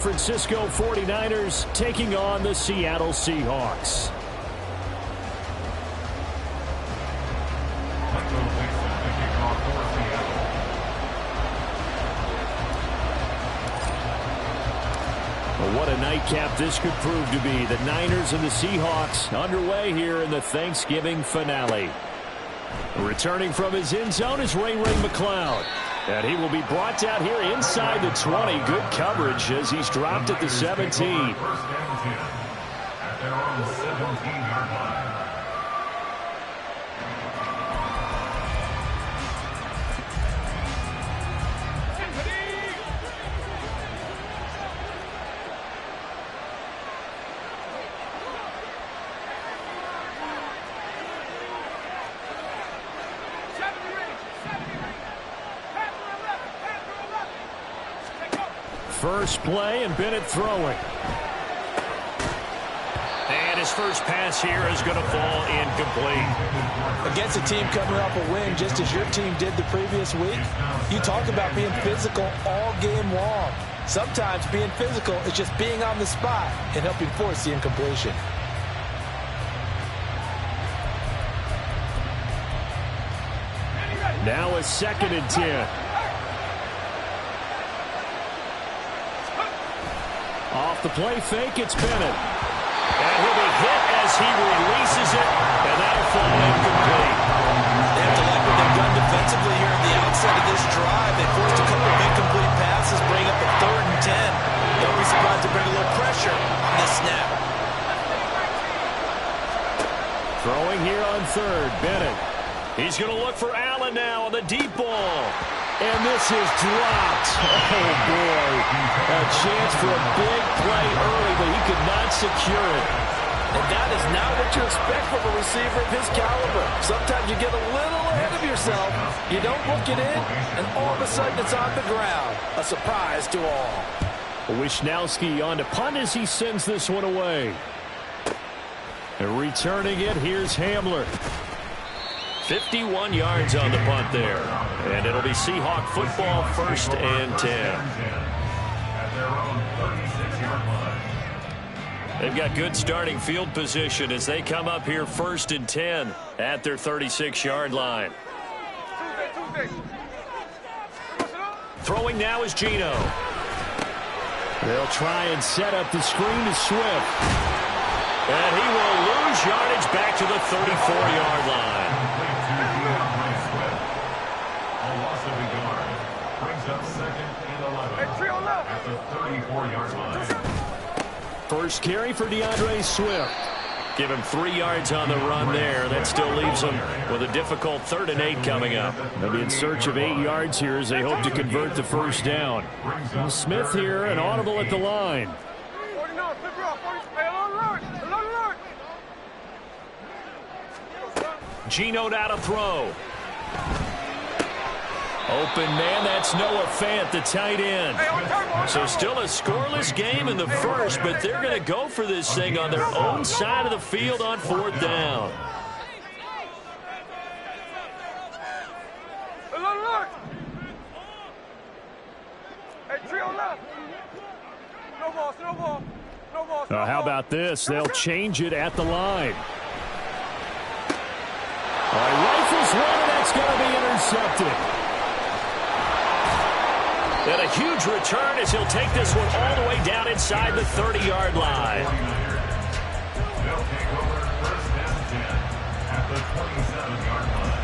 Francisco 49ers taking on the Seattle Seahawks. Well, what a nightcap this could prove to be. The Niners and the Seahawks underway here in the Thanksgiving finale. Returning from his end zone is Ray McCloud. And he will be brought down here inside the 20. Good coverage as he's dropped at the 17. First down 10 at their own 17-yard line. First play, and Bennett throwing. And his first pass here is going to fall incomplete. Against a team coming off a win, just as your team did the previous week, you talk about being physical all game long. Sometimes being physical is just being on the spot and helping force the incompletion. Now a 2nd and 10. Off the play fake, it's Bennett. And he'll be hit as he releases it, and that'll fall incomplete. They have to like what they've done defensively here at the outset of this drive. They forced a couple of incomplete passes, bring up a 3rd and 10. Don't be surprised to bring a little pressure on this snap. Throwing here on 3rd, Bennett. He's going to look for Allen now on the deep ball. And this is dropped. Oh, boy. A chance for a big play early, but he could not secure it. And that is not what you expect from a receiver of his caliber. Sometimes you get a little ahead of yourself. You don't book it in, and all of a sudden it's on the ground. A surprise to all. Wishnowski on to punt as he sends this one away. And returning it, here's Hamler. 51 yards on the punt there. And it'll be Seahawk football, 1st and 10. They've got good starting field position as they come up here 1st and 10 at their 36-yard line. Throwing now is Geno. They'll try and set up the screen to Swift. And he will lose yardage back to the 34-yard line. First carry for DeAndre Swift. Give him 3 yards on the run there. That still leaves him with a difficult 3rd and 8 coming up. They'll be in search of 8 yards here as they hope to convert the first down. Smith here, an audible at the line. Geno now to throw. Open man, that's Noah Fant, the tight end. So still a scoreless game in the first, but they're going to go for this thing on their own side of the field on 4th down. How about this? They'll change it at the line. Rifles one, and that's going to be intercepted. And a huge return as he'll take this one all the way down inside the 30-yard line. They'll take over 1st and 10 at the 27-yard line.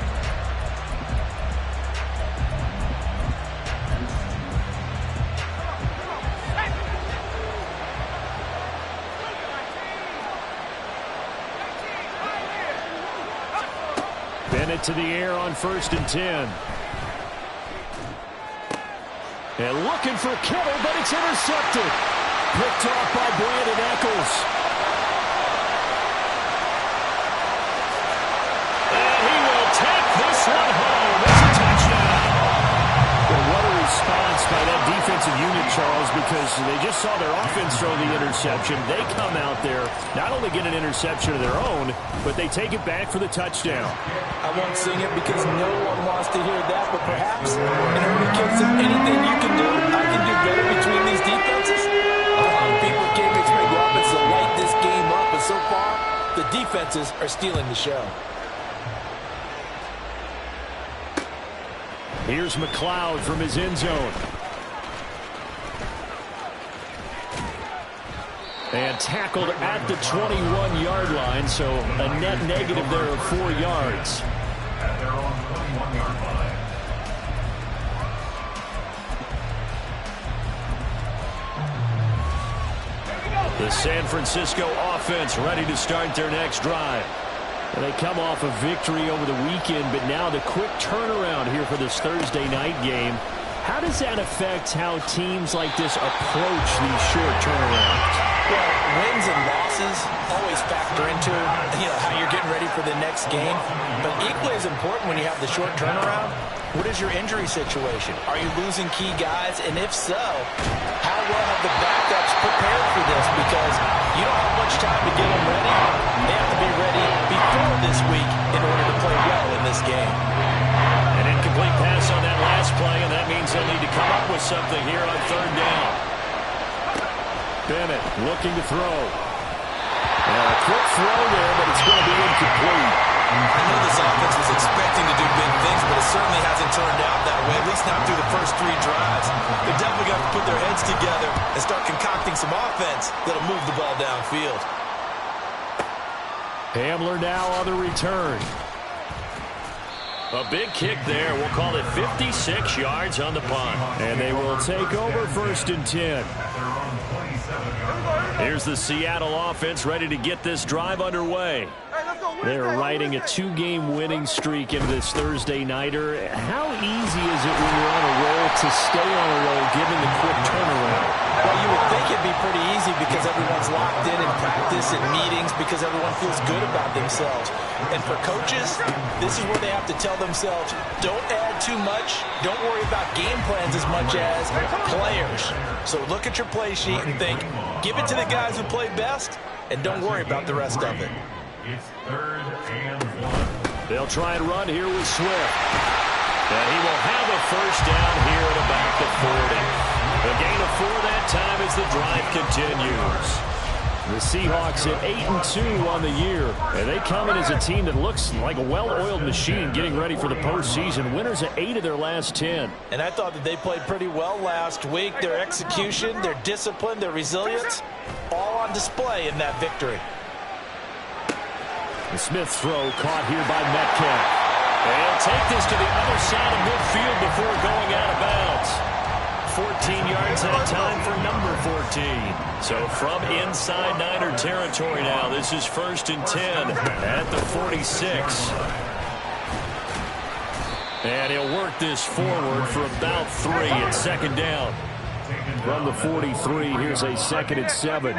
Bennett to the air on 1st and 10. And looking for Kittle, but it's intercepted. Picked off by Brandon Echols. And he will take this one home. It's a touchdown. Well, what a response by that defensive unit, Charles, because they just saw their offense throw the interception. They come out there, not only get an interception of their own, but they take it back for the touchdown. I won't sing it because no one wants to hear that, but perhaps in early case of anything you can do, I can do better between these defenses. defenses are stealing the show. Here's McLeod from his end zone. And tackled at the 21-yard line, so a net negative there of 4 yards. At their own 21-yard line. The San Francisco offense ready to start their next drive. And they come off a victory over the weekend, but now the quick turnaround here for this Thursday night game. How does that affect how teams like this approach these short turnarounds? Well, wins and losses always factor into how you're getting ready for the next game. But equally as important when you have the short turnaround, what is your injury situation? Are you losing key guys? And if so, how well have the backups prepared for this? Because you don't have much time to get them ready. They have to be ready before this week in order to play well in this game. An incomplete pass on that last play, and that means they'll need to come up with something here on third down. Bennett looking to throw. A quick throw there, but it's going to be incomplete. I know this offense was expecting to do big things, but it certainly hasn't turned out that way, at least not through the first 3 drives. They're definitely got to put their heads together and start concocting some offense that'll move the ball downfield. Hamler now on the return. A big kick there. We'll call it 56 yards on the punt. And they will take over 1st and 10. Here's the Seattle offense ready to get this drive underway. They're riding a 2-game winning streak into this Thursday nighter. How easy is it when you're on a roll to stay on a roll given the quick turnaround? Well, you would think it'd be pretty easy because everyone's locked in practice and meetings because everyone feels good about themselves. And for coaches, this is where they have to tell themselves, don't add too much. Don't worry about game plans as much as players. So look at your play sheet and think, give it to the guys who play best, and don't worry about the rest of it. It's 3rd and 1. They'll try and run here with Swift. And he will have a first down here at about the 40. A gain of 4 that time as the drive continues. The Seahawks at 8-2 on the year. And they come in as a team that looks like a well-oiled machine getting ready for the postseason. Winners at 8 of their last 10. And I thought that they played pretty well last week. Their execution, their discipline, their resilience, all on display in that victory. The Smith throw caught here by Metcalf. And he'll take this to the other side of midfield before going out of bounds. 14 yards that time for number 14. So from inside Niner territory now, this is 1st and 10 at the 46. And he'll work this forward for about 3 at 2nd down. From the 43, here's a 2nd and 7.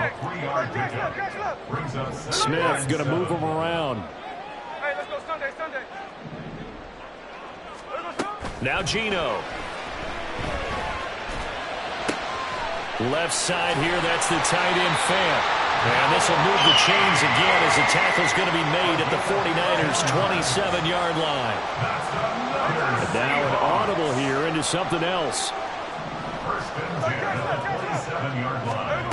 Smith going to move him around. Now Geno. Left side here, that's the tight end Fant. And this will move the chains again as the tackle's going to be made at the 49ers' 27-yard line. And now an audible here into something else. 1st and 10 at the 27-yard line.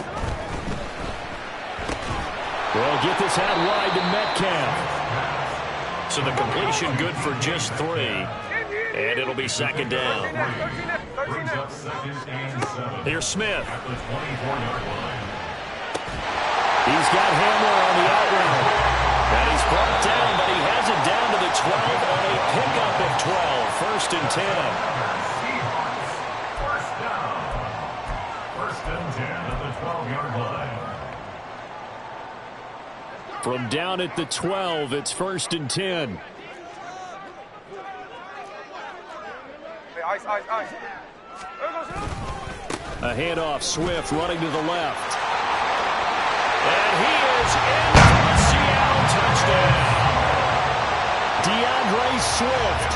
Well, get this out wide to Metcalf. So the completion good for just 3. And it'll be 2nd down. Brings up 2nd and 7. Here's Smith. At the 24-yard line. He's got Hamler on the out route. And he's brought down, but he has it down to the 12 on a pickup of 12. 1st and 10. Seahawks. 1st down. 1st and 10 at the 12-yard line. From down at the 12, it's 1st and 10. A handoff, Swift running to the left. And he is in for a Seattle touchdown. DeAndre Swift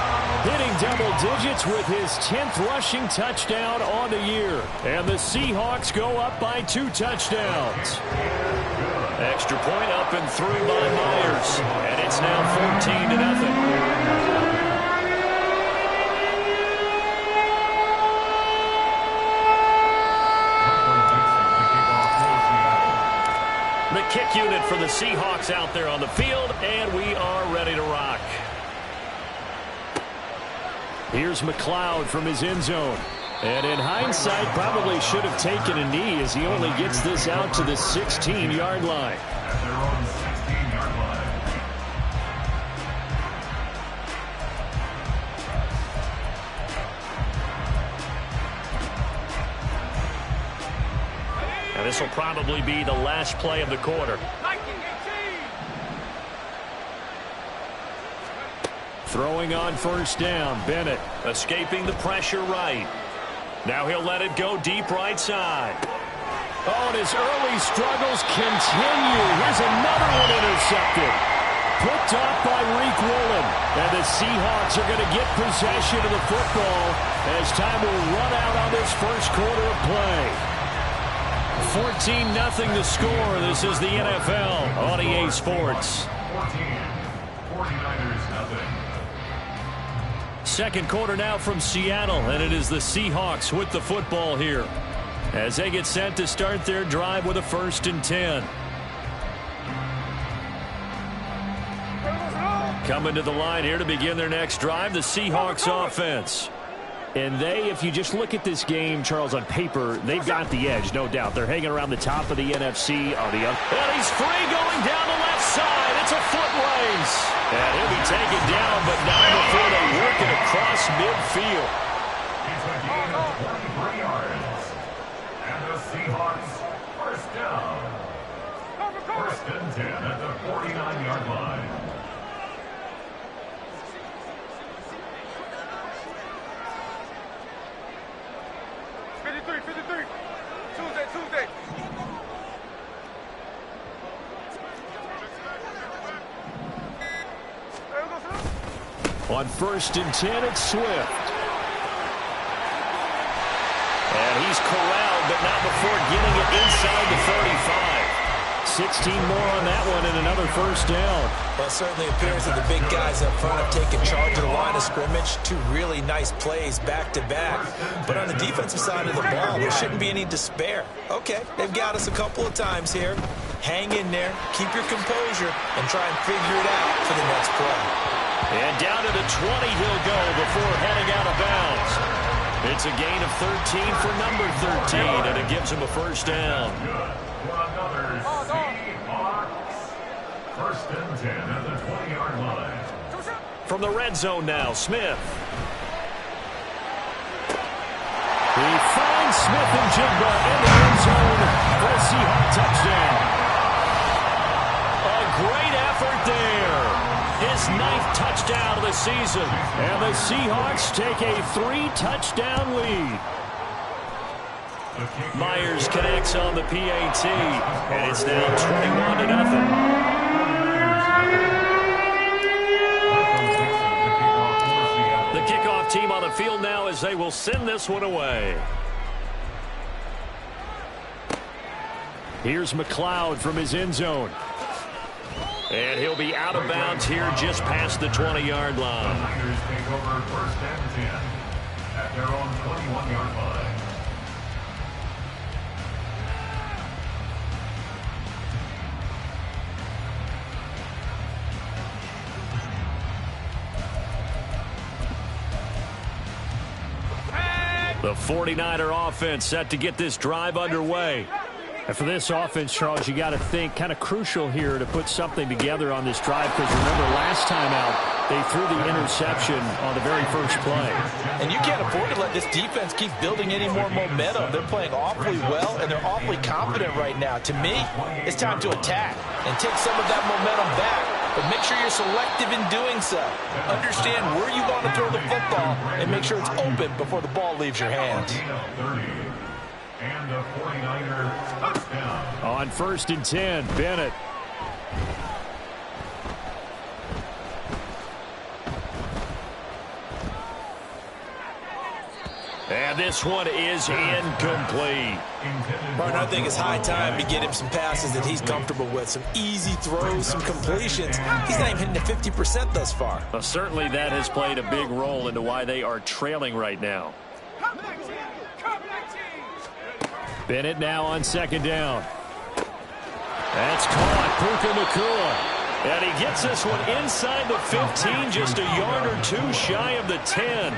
hitting double digits with his 10th rushing touchdown on the year. And the Seahawks go up by 2 touchdowns. Extra point up and through by Myers. And it's now 14-0. The kick unit for the Seahawks out there on the field, and we are ready to rock. Here's McLeod from his end zone. And in hindsight, probably should have taken a knee as he only gets this out to the 16-yard line. At their own 16-yard line. And this will probably be the last play of the quarter. Throwing on first down, Bennett escaping the pressure right. Now he'll let it go deep right side. Oh, and his early struggles continue. Here's another one intercepted. Picked off by Reek Woolen. And the Seahawks are going to get possession of the football as time will run out on this first quarter of play. 14-0 the score. This is the NFL on EA Sports. 49ers nothing. Second quarter now from Seattle, and it is the Seahawks with the football here as they get set to start their drive with a 1st and 10. Coming to the line here to begin their next drive, the Seahawks offense. And if you just look at this game, Charles, on paper, they've got the edge, no doubt. They're hanging around the top of the NFC on the other. And he's free going down the left side. It's a foot race. And he'll be taken down, but not before they work it across midfield. It's a gain of 23 yards. And the Seahawks first down. 1st and 10 at the 49-yard line. Tuesday. On 1st and 10, it's Swift. And he's corralled, but not before getting it inside the 35. 16 more on that one and another first down. Well, it certainly appears that the big guys up front have taken charge of the line of scrimmage. 2 really nice plays back-to-back. But on the defensive side of the ball, there shouldn't be any despair. Okay, they've got us a couple of times here. Hang in there, keep your composure, and try and figure it out for the next play. And down to the 20 he'll go before heading out of bounds. It's a gain of 13 for number 13, and it gives him a first down. For another Seahawks. 1st and 10 at the 20-yard line. From the red zone now, Smith. He finds Smith and Jigba in the end zone for a Seahawks touchdown. A great effort there. His 9th touchdown of the season. And the Seahawks take a 3-touchdown lead. Myers connects on the PAT, and it's now 21-0. The kickoff team on the field now as they will send this one away. Here's McLeod from his end zone. And he'll be out of bounds here just past the 20-yard line. The Niners take over 1st and 10 at their own 21-yard line. The 49er offense set to get this drive underway. And for this offense, Charles, you got to think kind of crucial here to put something together on this drive because remember last time out, they threw the interception on the very first play. And you can't afford to let this defense keep building any more momentum. They're playing awfully well, and they're awfully confident right now. To me, it's time to attack and take some of that momentum back. But make sure you're selective in doing so. Understand where you want to throw the football and make sure it's open before the ball leaves your hands. And a 49er touchdown. On 1st and 10, Bennett. And this one is incomplete. Martin, I think it's high time to get him some passes that he's comfortable with. Some easy throws, some completions. He's not even hitting the 50% thus far. Well, certainly that has played a big role into why they are trailing right now. Bennett now on 2nd down. That's caught. Puka Nacua. And he gets this one inside the 15, just a yard or two shy of the 10.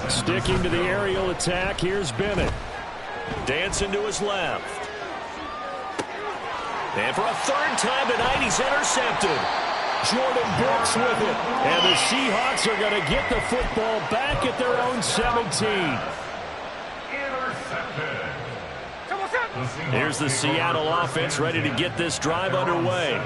Sticking to the aerial attack, here's Bennett. Dancing to his left. And for a third time tonight, he's intercepted. Jordan Brooks with it. And the Seahawks are going to get the football back at their own 17. Here's the Seattle offense ready to get this drive underway.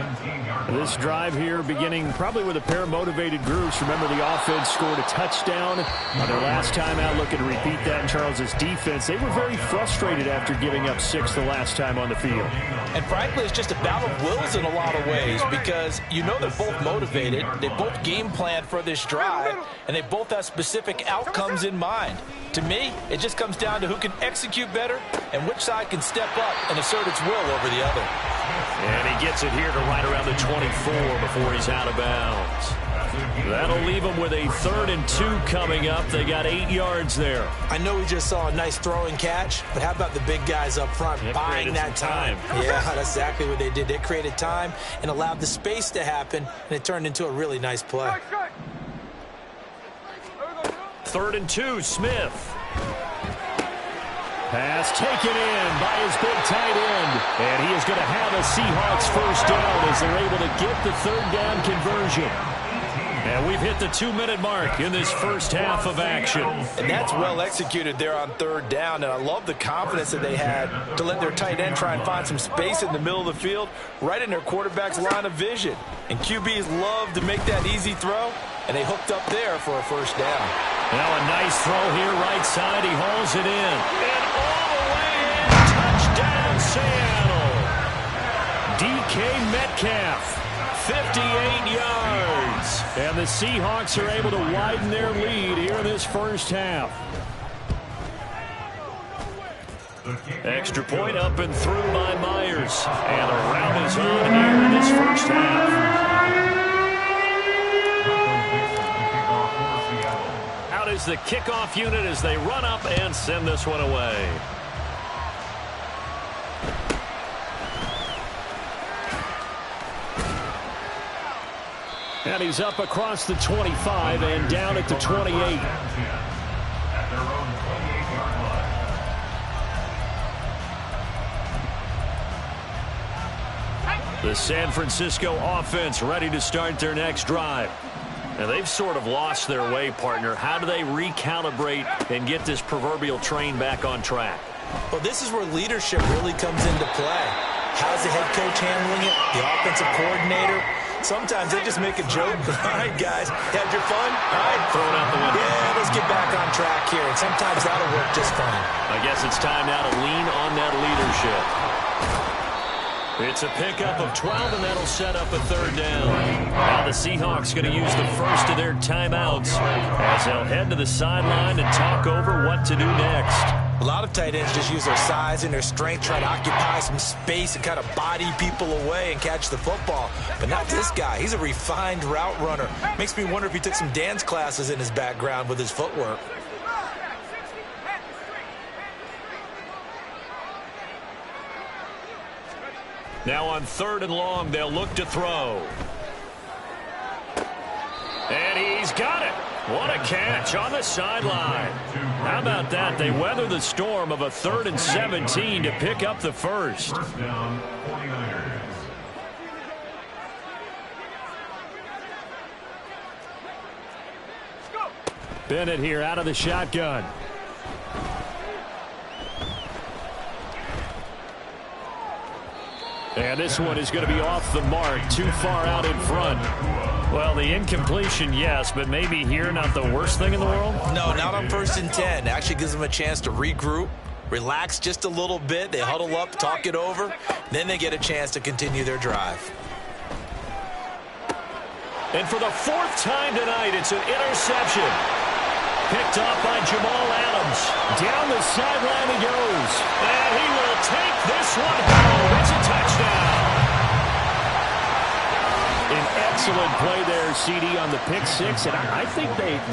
This drive here beginning probably with a pair of motivated groups. Remember, the offense scored a touchdown on their last time out. Looking to repeat that in Charles's defense. They were very frustrated after giving up 6 the last time on the field. And frankly, it's just a battle of wills in a lot of ways because you know they're both motivated. They both game planned for this drive, and they both have specific outcomes in mind. To me, it just comes down to who can execute better and which side can step up and assert its will over the other. And he gets it here to right around the 24 before he's out of bounds. That'll leave him with a 3rd and 2 coming up. They got 8 yards there. I know we just saw a nice throwing catch, but how about the big guys up front buying that time? Yeah, that's exactly what they did. They created time and allowed the space to happen, and it turned into a really nice play. 3rd and 2, Smith. Pass taken in by his big tight end. And he is going to have a Seahawks first down as they're able to get the 3rd down conversion. And we've hit the 2-minute mark in this first half of action. And that's well executed there on 3rd down. And I love the confidence that they had to let their tight end try and find some space in the middle of the field, right in their quarterback's line of vision. And QBs love to make that easy throw, and they hooked up there for a first down. Now a nice throw here right side. He hauls it in. And all the way in. Touchdown, Seattle. DK Metcalf. 58 yards. And the Seahawks are able to widen their lead here in this first half. Extra point up and through by Myers. And a rout is on here in this first half. Out is the kickoff unit as they run up and send this one away. And he's up across the 25 and down at the 28. The San Francisco offense ready to start their next drive. Now they've sort of lost their way, partner. How do they recalibrate and get this proverbial train back on track? Well, this is where leadership really comes into play. How's the head coach handling it? The offensive coordinator? Sometimes they just make a joke. All right, guys, had your fun? All right, throw it out the window. Yeah, let's get back on track here. And sometimes that'll work just fine. I guess it's time now to lean on that leadership. It's a pickup of 12, and that'll set up a 3rd down. Now the Seahawks going to use the first of their timeouts as they'll head to the sideline and talk over what to do next. A lot of tight ends just use their size and their strength, try to occupy some space and kind of body people away and catch the football. But not this guy. He's a refined route runner. Makes me wonder if he took some dance classes in his background with his footwork. Now on 3rd and long, they'll look to throw. And he's got it. What a catch on the sideline. How about that? They weather the storm of a 3rd and 17 to pick up the first. First down, 49ers. Bennett here out of the shotgun. And this one is going to be off the mark, too far out in front. Well, the incompletion, yes, but maybe here not the worst thing in the world? No, not on 1st and 10. Actually gives them a chance to regroup, relax just a little bit. They huddle up, talk it over. Then they get a chance to continue their drive. And for the 4th time tonight, it's an interception. Picked off by Jamal Adams. Down the sideline he goes. And he will take this one home. It's a touchdown. An Excellent play there, CD, on the pick six. And I think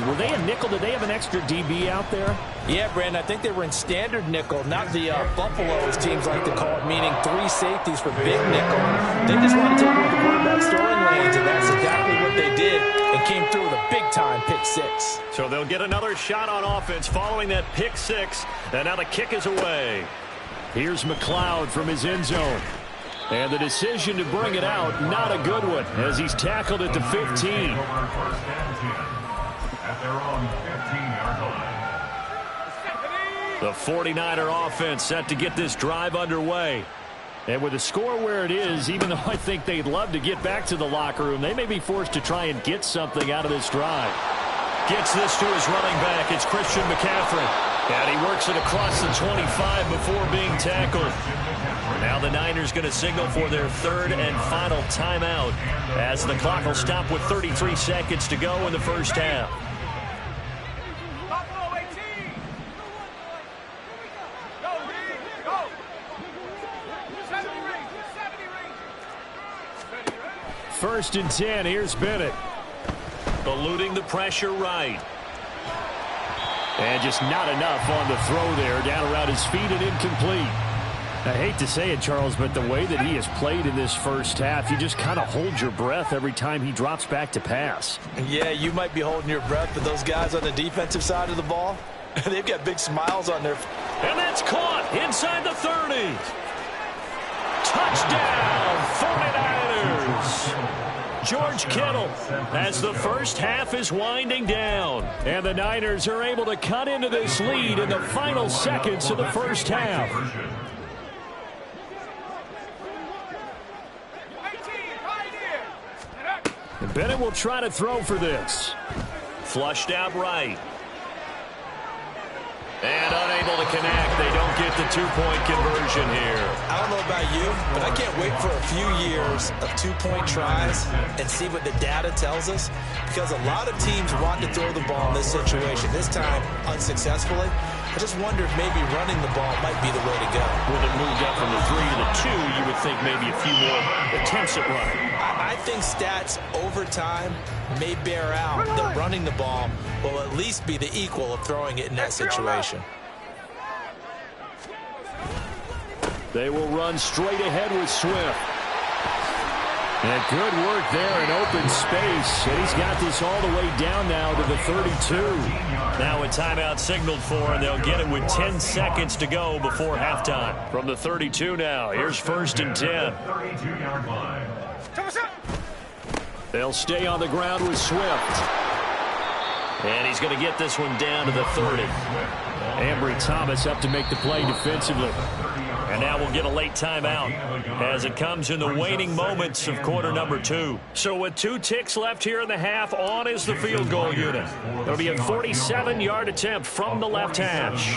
were they a nickel? Did they have an extra DB out there? Yeah, Brandon, I think they were in standard nickel, not the Buffalo, as teams like to call it, meaning 3 safeties for big nickel. They just want to take away the quarterback's throwing lanes, and that's exactly what they did, and came through with a big-time pick six. So they'll get another shot on offense following that pick six, and now the kick is away. Here's McLeod from his end zone. And the decision to bring it out, not a good one, as he's tackled at the 15. At their own 15-yard line. The 49er offense set to get this drive underway. And with the score where it is, even though I think they'd love to get back to the locker room, they may be forced to try and get something out of this drive. Gets this to his running back. It's Christian McCaffrey. And he works it across the 25 before being tackled. Now the Niners going to signal for their third and final timeout as the clock will stop with 33 seconds to go in the first half. First and 10, here's Bennett. Eluding the pressure right. And just not enough on the throw there, down around his feet and incomplete. I hate to say it, Charles, but the way that he has played in this first half, you just kind of hold your breath every time he drops back to pass. Yeah, you might be holding your breath, but those guys on the defensive side of the ball, they've got big smiles on their... And that's caught inside the 30. Touchdown, 49ers. George Kittle as the first half is winding down. And the Niners are able to cut into this lead in the final seconds of the first half. And Bennett will try to throw for this. Flushed out right. And unable to connect. They don't get the two-point conversion here. I don't know about you, but I can't wait for a few years of two-point tries and see what the data tells us, because a lot of teams want to throw the ball in this situation, this time unsuccessfully. I just wonder if maybe running the ball might be the way to go. With it moved up from the 3 to the 2, you would think maybe a few more attempts at running. I think stats over time may bear out that running the ball will at least be the equal of throwing it in that situation. They will run straight ahead with Swift. And good work there in open space. And he's got this all the way down now to the 32. Now a timeout signaled for, and they'll get it with 10 seconds to go before halftime. From the 32 now, here's first and 10. 32-yard line. They'll stay on the ground with Swift. And he's going to get this one down to the 30. Ambry Thomas up to make the play defensively. And now we'll get a late timeout as it comes in the waning moments of quarter number 2. So with 2 ticks left here in the half, on is the field goal unit. It'll be a 47-yard attempt from the left hash.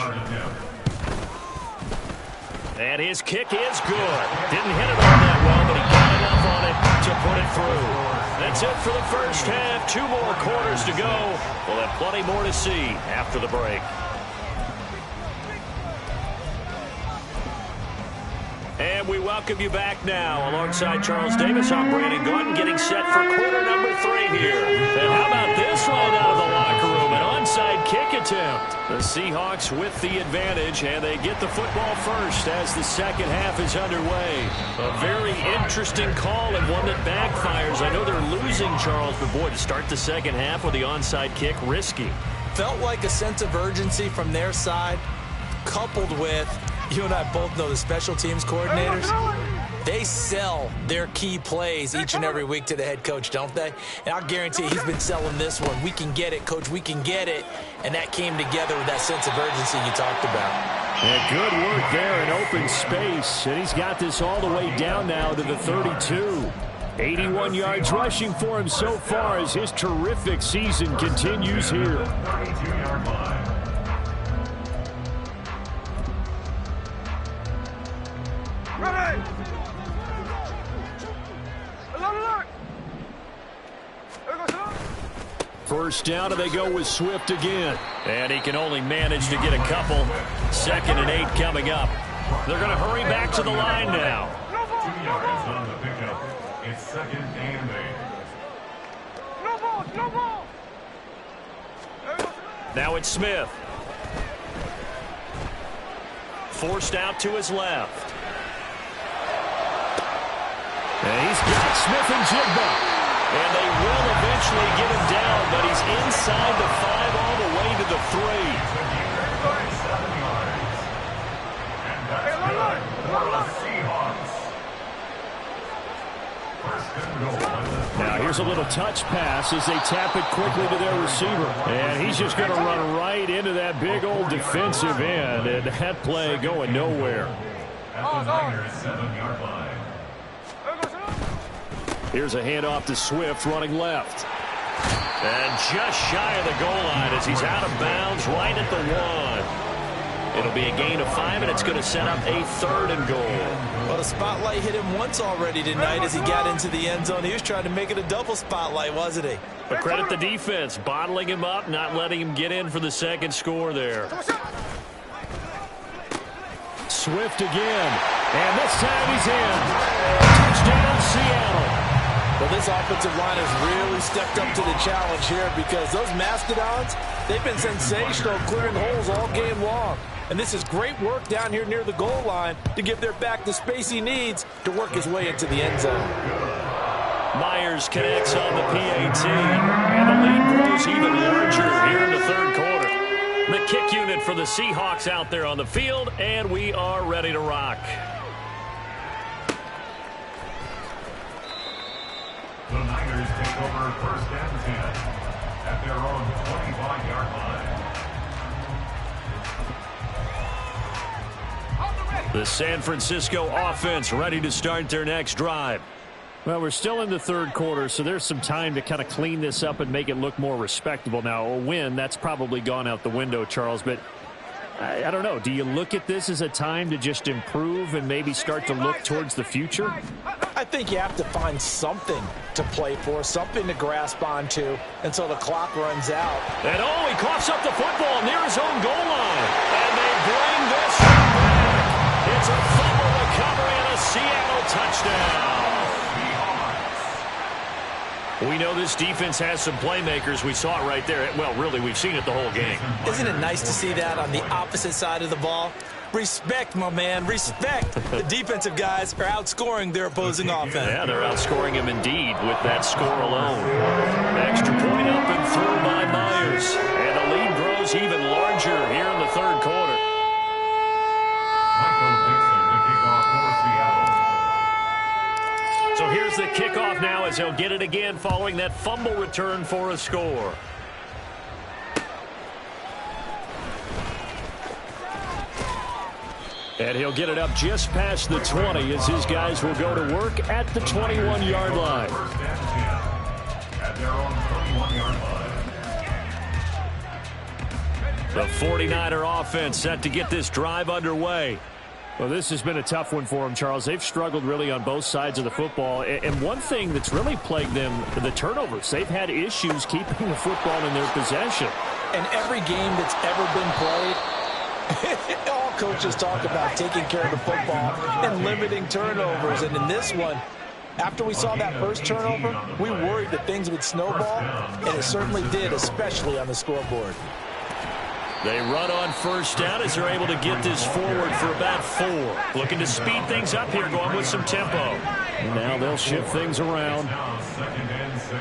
And his kick is good. Didn't hit it all that well, but he got enough on it to put it through. That's it for the first half. 2 more quarters to go. We'll have plenty more to see after the break. And we welcome you back now. Alongside Charles Davis, I'm Brandon Gordon, getting set for quarter number 3 here. And how about this right out of the locker room? An onside kick attempt. The Seahawks with the advantage, and they get the football first as the second half is underway. A very interesting call and one that backfires. I know they're losing, Charles, but boy, to start the second half with the onside kick, risky. Felt like a sense of urgency from their side, coupled with, you and I both know the special teams coordinators, they sell their key plays each and every week to the head coach, don't they? And I'll guarantee he's been selling this one. We can get it, coach, we can get it. And that came together with that sense of urgency you talked about. And good work there in open space. And he's got this all the way down now to the 32. 81 yards rushing for him so far as his terrific season continues here. 32-yard line. Ready! Alert! First down, and they go with Swift again. And he can only manage to get a couple. 2nd and 8 coming up. They're going to hurry back to the line now. 2 yards on the pickup. It's 2nd and 8. No ball. Now it's Smith. Forced out to his left. And he's got Smith and Jigba. And they will eventually get him down, but he's inside the 5 all the way to the 3. And that's good for the Seahawks. First and goal. Now here's a little touch pass as they tap it quickly to their receiver. And he's just going to run right into that big old defensive end. And that play going nowhere. At the Niners' 7-yard line. Here's a handoff to Swift running left. And just shy of the goal line as he's out of bounds right at the 1. It'll be a gain of 5, and it's going to set up a 3rd and goal. Well, the spotlight hit him once already tonight as he got into the end zone. He was trying to make it a double spotlight, wasn't he? But credit the defense, bottling him up, not letting him get in for the 2nd score there. Swift again, and this time he's in. Touchdown, Seattle. Well, this offensive line has really stepped up to the challenge here because those Mastodons, they've been sensational clearing holes all game long. And this is great work down here near the goal line to give their back the space he needs to work his way into the end zone. Myers connects on the PAT, and the lead grows even larger here in the 3rd quarter. The kick unit for the Seahawks out there on the field, and we are ready to rock. The Niners take over 1st and 10 at their own 25-yard line. The San Francisco offense ready to start their next drive. Well, we're still in the 3rd quarter, so there's some time to kind of clean this up and make it look more respectable. Now, a win, that's probably gone out the window, Charles, but I don't know. Do you look at this as a time to just improve and maybe start to look towards the future? I think you have to find something to play for, something to grasp onto until the clock runs out. And he coughs up the football near his own goal line. And they bring this one back. It's a fumble recovery and a Seattle touchdown. We know this defense has some playmakers. We saw it right there. Well, really, we've seen it the whole game. Isn't it nice to see that on the opposite side of the ball? Respect, my man, respect. The defensive guys are outscoring their opposing offense. Yeah, they're outscoring him indeed with that score alone. Extra point up and through by Myers. And the lead grows even larger here in the 3rd quarter. So here's the kickoff now as he'll get it again following that fumble return for a score. And he'll get it up just past the 20 as his guys will go to work at the 21-yard line. At their own 21-yard line. The 49er offense set to get this drive underway. Well, this has been a tough one for them, Charles. They've struggled really on both sides of the football. And one thing that's really plagued them, the turnovers. They've had issues keeping the football in their possession. And every game that's ever been played, all coaches talk about taking care of the football and limiting turnovers. And in this one, after we saw that first turnover, we worried that things would snowball, and it certainly did, especially on the scoreboard. They run on 1st down as they're able to get this forward for about 4. Looking to speed things up here, going with some tempo. Now they'll shift things around. Now 2nd and 6.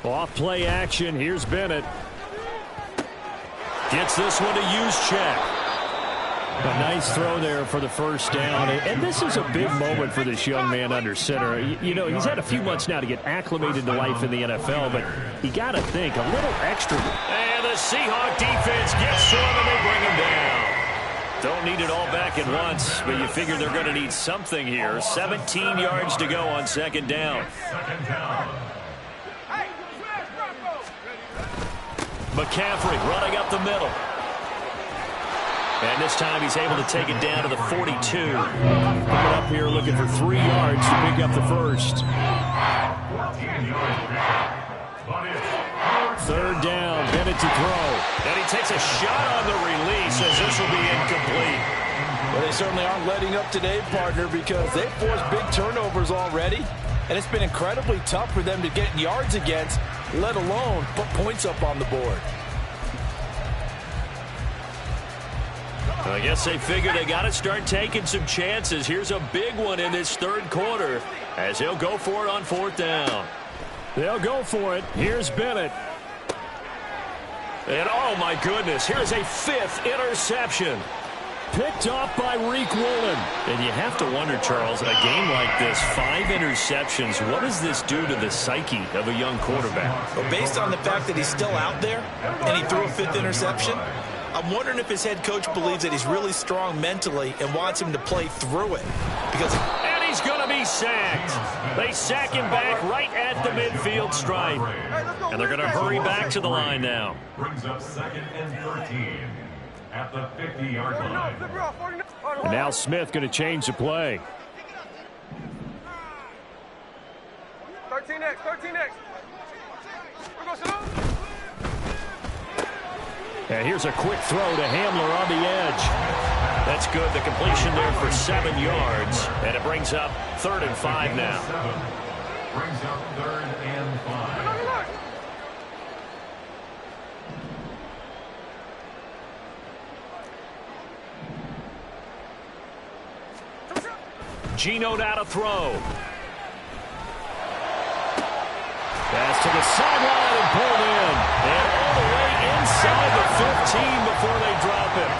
Off play action. Here's Bennett. Gets this one to Juszczyk. A nice throw there for the 1st down. And this is a big moment for this young man under center. You know, he's had a few months now to get acclimated to life in the NFL, but you got to think a little extra. And the Seahawk defense gets to him and they bring him down. Don't need it all back at once, but you figure they're going to need something here. 17 yards to go on 2nd down. 2nd down. McCaffrey running up the middle. And this time he's able to take it down to the 42. Coming up here looking for 3 yards to pick up the 1st. 3rd down, Bennett to throw. And he takes a shot on the release as this will be incomplete. Well, they certainly aren't letting up today, partner, because they've forced big turnovers already, and it's been incredibly tough for them to get yards against, let alone put points up on the board. I guess they figured they got to start taking some chances. Here's a big one in this third quarter as he'll go for it on fourth down. They'll go for it. Here's Bennett. And oh my goodness, here's a fifth interception. Picked off by Reek Woolen. And you have to wonder, Charles, a game like this, 5 interceptions, what does this do to the psyche of a young quarterback? Well, based on the fact that he's still out there and he threw a 5th interception, I'm wondering if his head coach believes that he's really strong mentally and wants him to play through it. And he's going to be sacked. They sack him back right at the midfield stripe. And they're going to hurry back to the line now. Brings up 2nd and 13 at the 50-yard line. And now Smith going to change the play. 13X, 13X. And here's a quick throw to Hamler on the edge. That's good. The completion there for 7 yards. And it brings up 3rd and 5 now. Brings up 3rd and 5. Geno now to throw. Pass to the sideline and pulled in. And all the way inside the 15 before they drop it.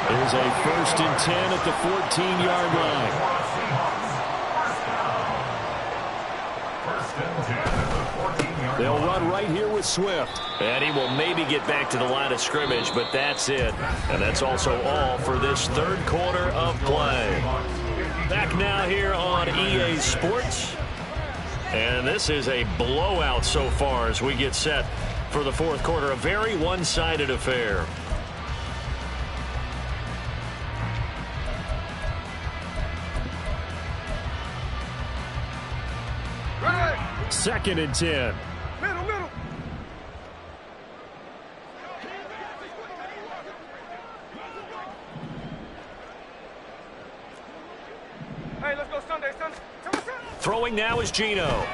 There's a 1st and 10 at the 14-yard line. They'll run right here with Swift. And he will maybe get back to the line of scrimmage, but that's it. And that's also all for this third quarter of play. Back now here on EA Sports. And this is a blowout so far as we get set for the fourth quarter. A very one-sided affair. Ready. 2nd and 10. Middle, middle. Hey, let's go Sunday, Sunday. Throwing now is Geno.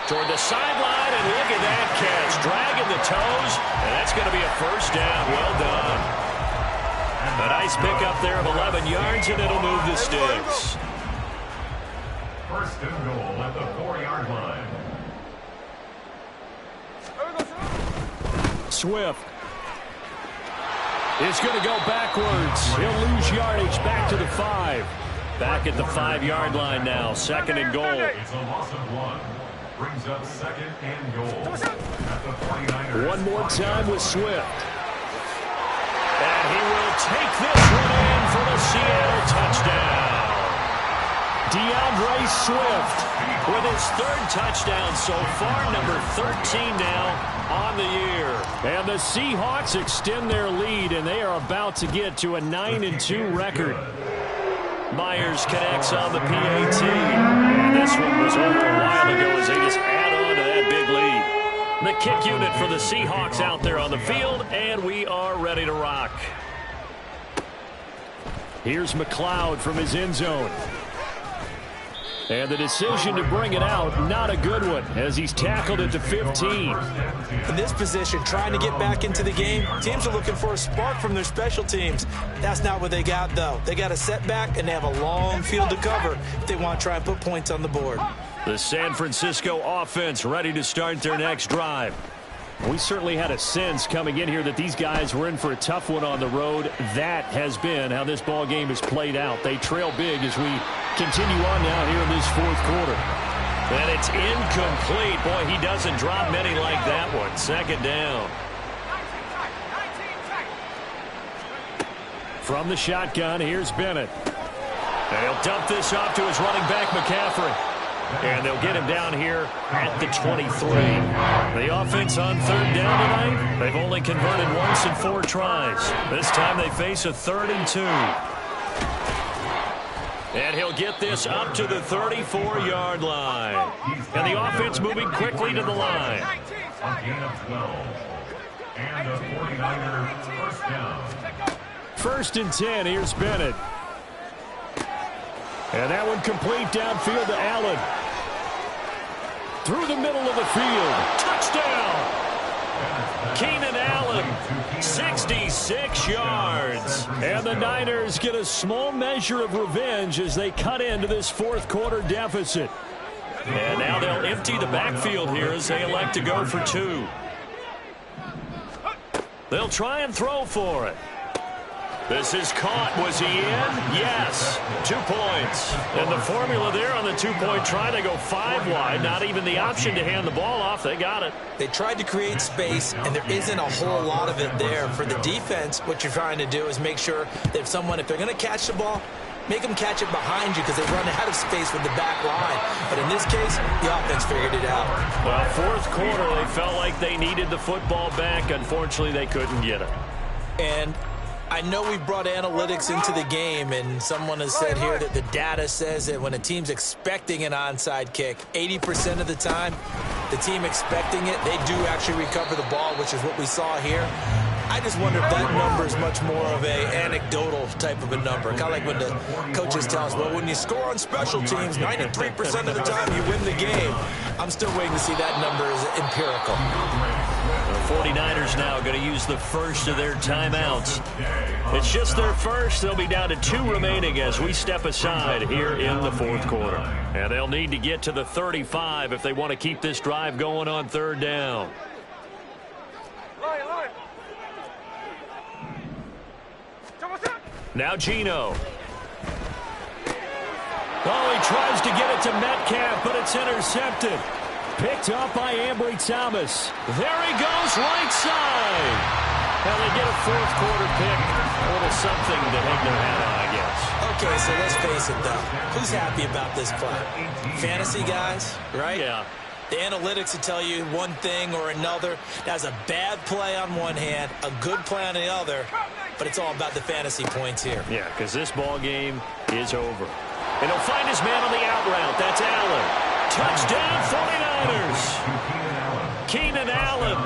Toward the sideline, and look at that catch. Dragging the toes, and that's going to be a 1st down. Well done. A nice pickup there of 11 yards, and it'll move the sticks. 1st and goal at the 4-yard line. Swift is going to go backwards. He'll lose yardage back to the 5. Back at the 5-yard line now. 2nd and goal. It's a loss of 1. Brings up 2nd and goal at the 49ers. One more time with Swift. And he will take this one in for the Seattle touchdown. DeAndre Swift with his 3rd touchdown so far, number 13 now on the year. And the Seahawks extend their lead, and they are about to get to a 9-2 record. Myers connects on the PAT. And this one was over a while ago as they just add on to that big lead. The kick unit for the Seahawks out there on the field, and we are ready to rock. Here's McLeod from his end zone. And the decision to bring it out, not a good one, as he's tackled at the 15. In this position, trying to get back into the game, teams are looking for a spark from their special teams. That's not what they got, though. They got a setback, and they have a long field to cover if they want to try and put points on the board. The San Francisco offense ready to start their next drive. We certainly had a sense coming in here that these guys were in for a tough one on the road. That has been how this ball game has played out. They trail big as we continue on now here in this fourth quarter. And it's incomplete. Boy, he doesn't drop many like that one. 2nd down. From the shotgun, here's Bennett. And he'll dump this off to his running back, McCaffrey. And they'll get him down here at the 23. The offense on 3rd down tonight, they've only converted once in 4 tries. This time they face a 3rd and 2. And he'll get this up to the 34-yard line. And the offense moving quickly to the line. A gain of 12. And a 49er 1st down. 1st and 10. Here's Bennett. And that one complete downfield to Allen. Through the middle of the field. Touchdown! Keenan Allen, 66 yards. And the Niners get a small measure of revenge as they cut into this 4th quarter deficit. And now they'll empty the backfield here as they elect to go for 2. They'll try and throw for it. This is caught. Was he in? Yes. 2 points. And the formula there on the 2-point try, they go 5 wide. Not even the option to hand the ball off. They got it. They tried to create space, and there isn't a whole lot of it there. For the defense, what you're trying to do is make sure that if they're going to catch the ball, make them catch it behind you because they run out of space with the back line. But in this case, the offense figured it out. Well, 4th quarter, they felt like they needed the football back. Unfortunately, they couldn't get it. And I know we brought analytics into the game, and someone has said here that the data says that when a team's expecting an onside kick, 80% of the time, the team expecting it, they do actually recover the ball, which is what we saw here. I just wonder if that number is much more of a anecdotal type of a number. Kind of like when the coaches tell us, well, when you score on special teams, 93% of the time you win the game. I'm still waiting to see that number is empirical. The 49ers now going to use the first of their timeouts. It's just their first. They'll be down to 2 remaining as we step aside here in the 4th quarter. And they'll need to get to the 35 if they want to keep this drive going on 3rd down. Now Geno. Oh, he tries to get it to Metcalf, but it's intercepted. Picked up by Ambry Thomas. There he goes, right side. And they get a 4th quarter pick. A little something to hang their hat on, I guess. Okay, so let's face it, though. Who's happy about this play? Fantasy guys, right? Yeah. The analytics will tell you one thing or another. That's a bad play on one hand, a good play on the other, but it's all about the fantasy points here. Yeah, because this ball game is over. And he'll find his man on the out route. That's Allen. Touchdown, 49ers. Keenan Allen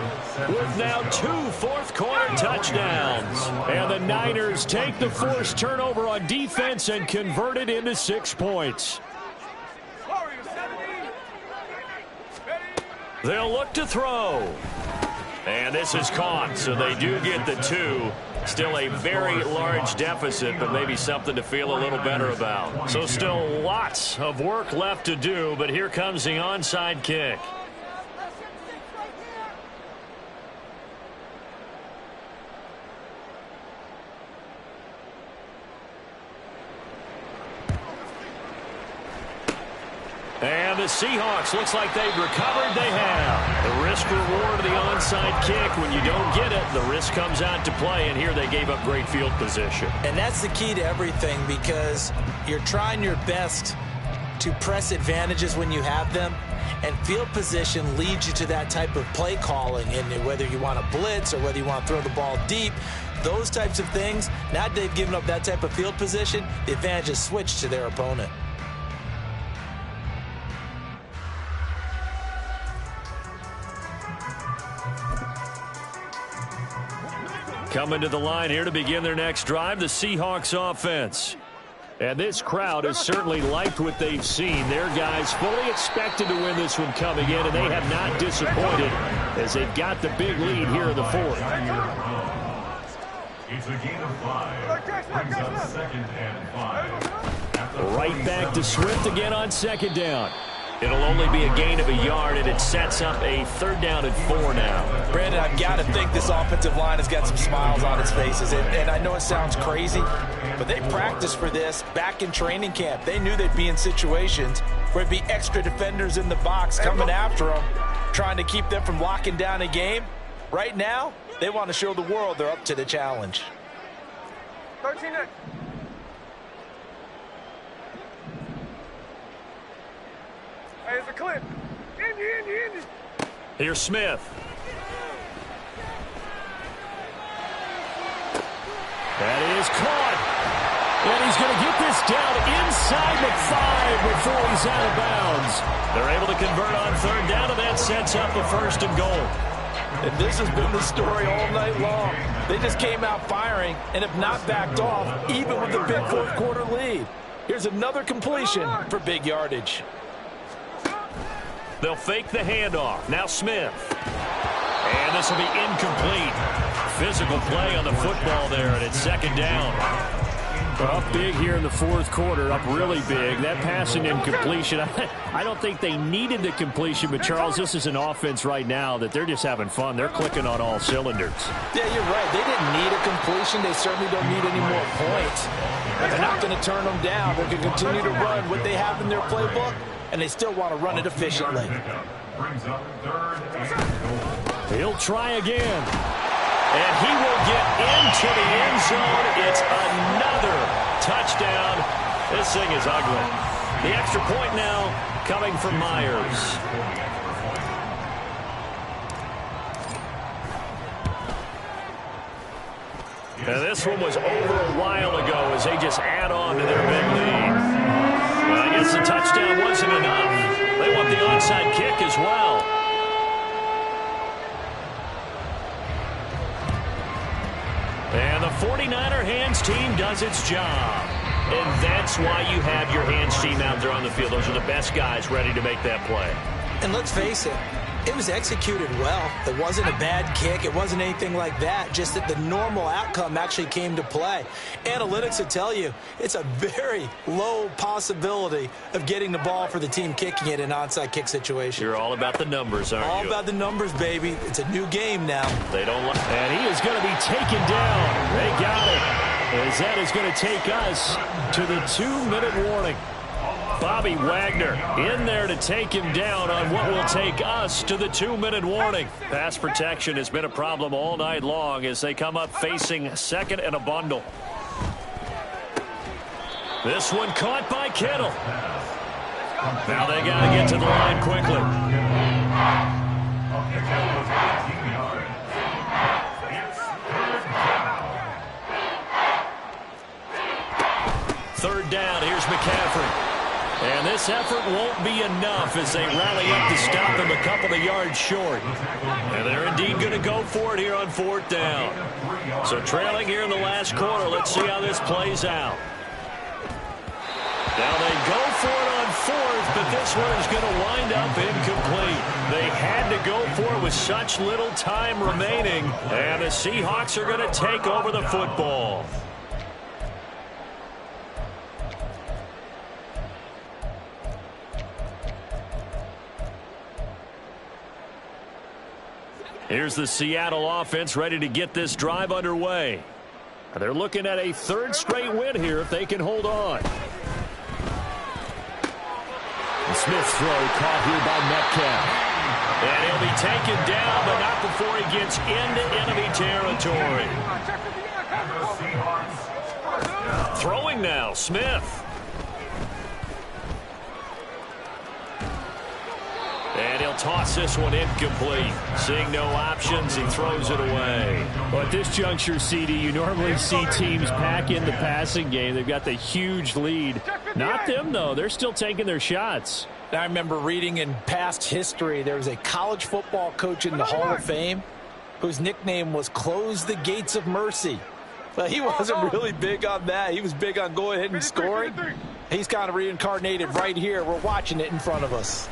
with now 2 4th quarter touchdowns. And the Niners take the forced turnover on defense and convert it into 6 points. They'll look to throw. And this is caught, so they do get the 2. Still a very large deficit, but maybe something to feel a little better about. So still lots of work left to do, but here comes the onside kick. And the Seahawks, looks like they've recovered. They have. The risk-reward of the onside kick. When you don't get it, the risk comes out to play, and here they gave up great field position. And that's the key to everything, because you're trying your best to press advantages when you have them, and field position leads you to that type of play calling. And whether you want to blitz or whether you want to throw the ball deep, those types of things, now that they've given up that type of field position, the advantage is switched to their opponent. Coming to the line here to begin their next drive, the Seahawks offense. And this crowd has certainly liked what they've seen. Their guys fully expected to win this one coming in, and they have not disappointed as they've got the big lead here in the 4th. It's a gain of 5. Brings up 2nd and 5. Right back to Swift again on 2nd down. It'll only be a gain of a yard, and it sets up a 3rd down and 4 now. Brandon, I've got to think this offensive line has got some smiles on its faces. And I know it sounds crazy, but they practiced for this back in training camp. They knew they'd be in situations where there'd be extra defenders in the box coming after them, trying to keep them from locking down a game. Right now, they want to show the world they're up to the challenge. 13 next. Hey, it's a clip. Indy. Here's Smith. That is caught. And he's going to get this down inside the 5 before he's out of bounds. They're able to convert on 3rd down, and that sets up a 1st and goal. And this has been the story all night long. They just came out firing and have not backed off, even with the big fourth quarter lead. Here's another completion for big yardage. They'll fake the handoff. Now Smith. And this will be incomplete. Physical play on the football there, and it's second down. Up big here in the fourth quarter, up really big. That passing incompletion, I don't think they needed the completion, but Charles, this is an offense right now that they're just having fun. They're clicking on all cylinders. Yeah, you're right. They didn't need a completion. They certainly don't need any more points. But they're not going to turn them down. They're going to continue to run what they have in their playbook, and they still want to run it efficiently. He'll try again. And he will get into the end zone. It's another touchdown. This thing is ugly. The extra point now coming from Myers. And this one was over a while ago as they just add on to their big lead. Well, I guess the touchdown wasn't enough. They want the onside kick as well. And the 49er hands team does its job. And that's why you have your hands team out there on the field. Those are the best guys ready to make that play. And let's face it, it was executed well. It wasn't a bad kick. It wasn't anything like that. Just that the normal outcome actually came to play. Analytics will tell you it's a very low possibility of getting the ball for the team kicking it in an onside kick situation. You're all about the numbers, aren't you? All about the numbers, baby. It's a new game now. They don't like. And he is going to be taken down. They got it. As that is going to take us to the 2-minute warning. Bobby Wagner in there to take him down on what will take us to the 2-minute warning. Pass protection has been a problem all night long as they come up facing second and a bundle. This one caught by Kittle. Now they got to get to the line quickly. Third down, here's McCaffrey. And this effort won't be enough as they rally up to stop him a couple of yards short. And they're indeed going to go for it here on fourth down. So trailing here in the last quarter, let's see how this plays out. Now they go for it on fourth, but this one is going to wind up incomplete. They had to go for it with such little time remaining. And the Seahawks are going to take over the football. Here's the Seattle offense ready to get this drive underway. They're looking at a third straight win here if they can hold on. The Smith's throw caught here by Metcalf. And he'll be taken down, but not before he gets into enemy territory. Throwing now, Smith. And he'll toss this one incomplete. Seeing no options, he throws it away. Well, at this juncture, CD, you normally see teams pack in the passing game. They've got the huge lead. Not them, though. They're still taking their shots. I remember reading in past history, there was a college football coach in the Hall of Fame whose nickname was Close the Gates of Mercy. But he wasn't really big on that. He was big on going ahead and scoring. He's kind of reincarnated right here. We're watching it in front of us.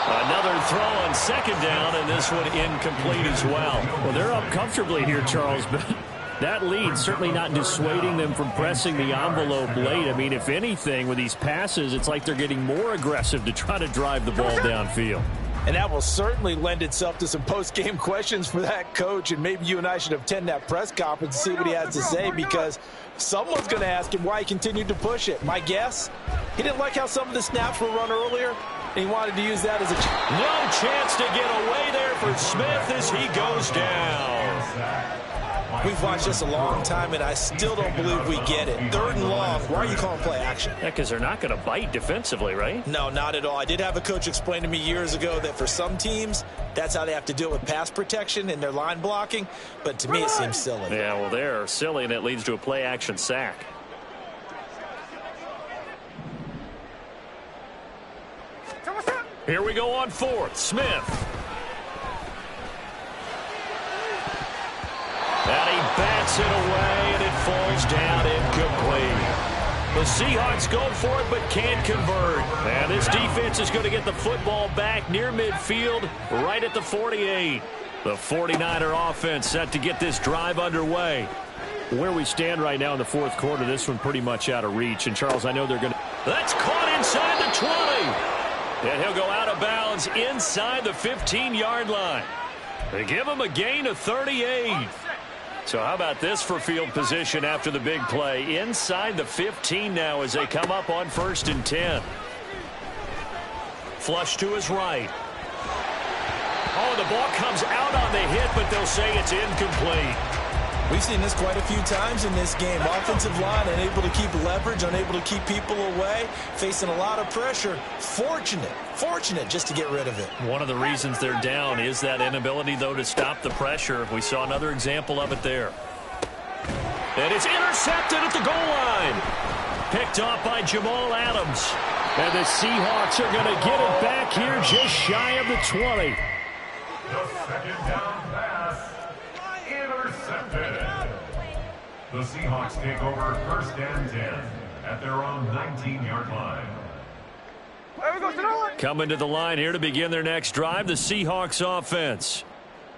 Another throw on second down, and this one incomplete as well. Well, they're up comfortably here, Charles, but that lead certainly not dissuading them from pressing the envelope late. I mean, if anything, with these passes, it's like they're getting more aggressive to try to drive the ball downfield. And that will certainly lend itself to some post-game questions for that coach, and maybe you and I should attend that press conference and see what he has to say, because someone's going to ask him why he continued to push it. My guess, he didn't like how some of the snaps were run earlier, and he wanted to use that as a no chance to get away there for Smith as he goes down. We've watched this a long time, and I still don't believe we get it. Third and long. Why are you calling play action? Yeah, because they're not going to bite defensively, right? No, not at all. I did have a coach explain to me years ago that for some teams, that's how they have to deal with pass protection and their line blocking. But to me, it seems silly. Yeah, well, they're silly, and it leads to a play-action sack. Here we go on fourth. Smith. And he bats it away, and it falls down incomplete. The Seahawks go for it, but can't convert. And this defense is going to get the football back near midfield, right at the 48. The 49er offense set to get this drive underway. Where we stand right now in the fourth quarter, this one pretty much out of reach. And, Charles, I know they're going to... That's caught inside the 20. And he'll go out of bounds inside the 15-yard line. They give him a gain of 38. So how about this for field position after the big play? Inside the 15 now as they come up on 1st and 10. Flush to his right. Oh, the ball comes out on the hit, but they'll say it's incomplete. We've seen this quite a few times in this game. Offensive line unable to keep leverage, unable to keep people away, facing a lot of pressure. Fortunate just to get rid of it. One of the reasons they're down is that inability, though, to stop the pressure. We saw another example of it there. And it's intercepted at the goal line. Picked off by Jamal Adams. And the Seahawks are going to get it back here just shy of the 20. The second down pass. Intercepted. The Seahawks take over 1st and 10 at their own 19-yard line. Coming to the line here to begin their next drive, the Seahawks offense.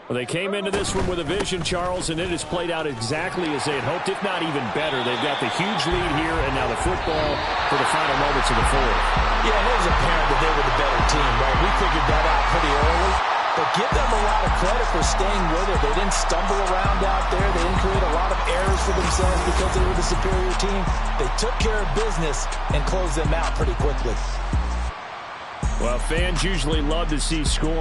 Well, they came into this one with a vision, Charles, and it has played out exactly as they had hoped, if not even better. They've got the huge lead here, and now the football for the final moments of the fourth. Yeah, and it was apparent that they were the better team, right? We figured that out pretty early. But give them a lot of credit for staying with it. They didn't stumble around out there. They didn't create a lot of errors for themselves because they were the superior team. They took care of business and closed them out pretty quickly. Well, fans usually love to see scoring.